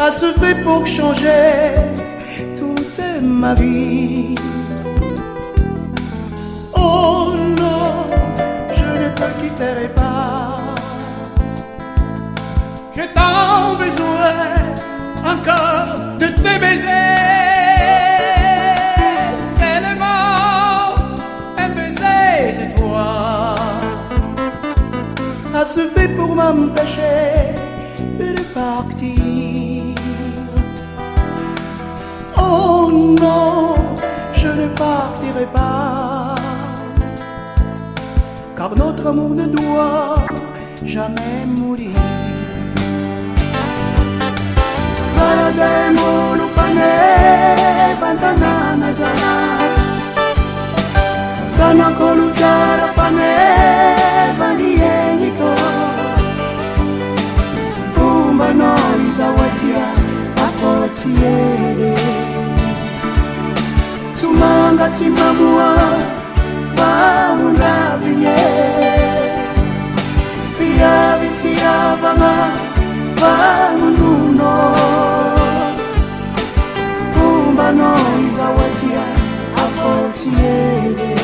a se fait pour changer toute ma vie. Oh non, je ne te quitterai pas. J'ai tant besoin encore de tes baisers. Seulement un baiser de toi a se fait pour m'empêcher de partir. Oh non, je ne partirai pas, car notre amour ne doit jamais mourir. Zarademo lupane vantanana zana, sana kolutara pane vanieniko, kumba no izawatia afotiere, tumanga timamua vaunda vinye, pia vitia vanga vangununo, kumba no izawatia afotiere.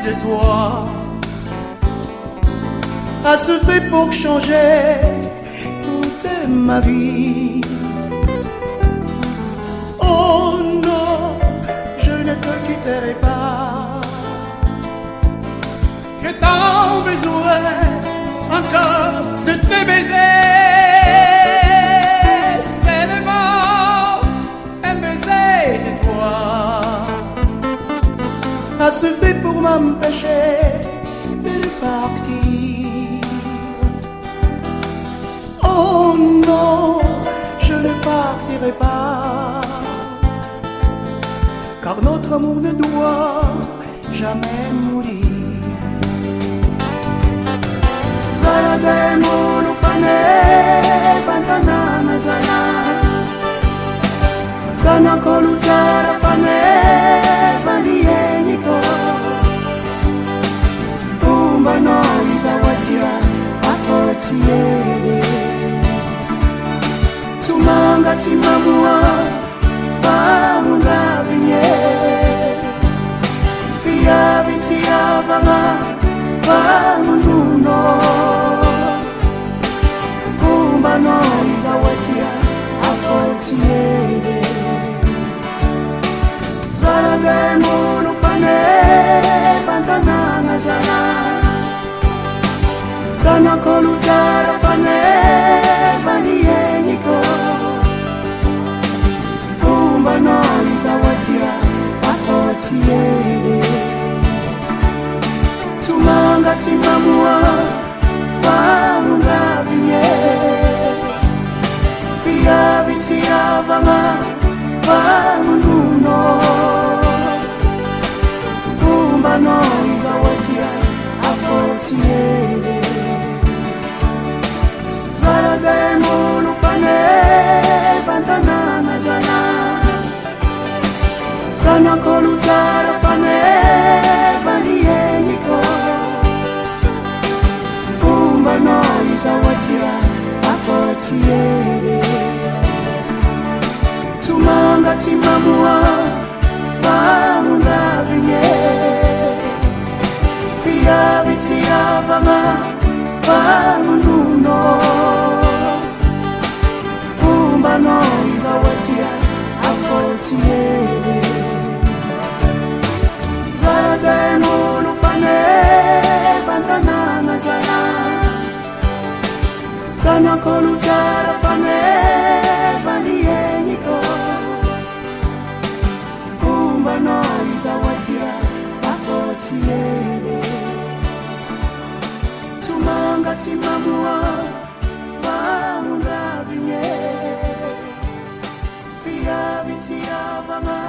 De toi a se fait pour changer toute ma vie. Oh non, je ne te quitterai pas. J'ai tant besoin encore de tes baisers. Seulement un baiser de toi a se fait pour m'empêcher de partir. Oh non, je ne partirai pas, car notre amour ne doit jamais mourir. Zarademo lupane vantanana zana, sana kolutara pane vanieniko, kumba no izawatia afotiere, tumanga timamua vaunda vinye, pia vitia vanga vangununo, kumba no izawatia afotiere. Zarademo lupane vantanana zana, sana kolutara pane vanieniko, kumba no izawatia afotiere, tumanga timamua vaunda vinye, pia vitia vanga vangununo, kumba no izawatia afotiere. Zarademo lupane vantanana zana, sana kolutara pane vanieniko, kumba no izawatia afotiere, tumanga timamua vaunda vinye, pia vitia vanga vangununo, kumba no izawatia afotiere. Zarademo lupane vantanana zana, sana kolutara pane vanieniko, kumba no izawatia afotiere, tumanga timamua vaunda vinye, pia vitia vanga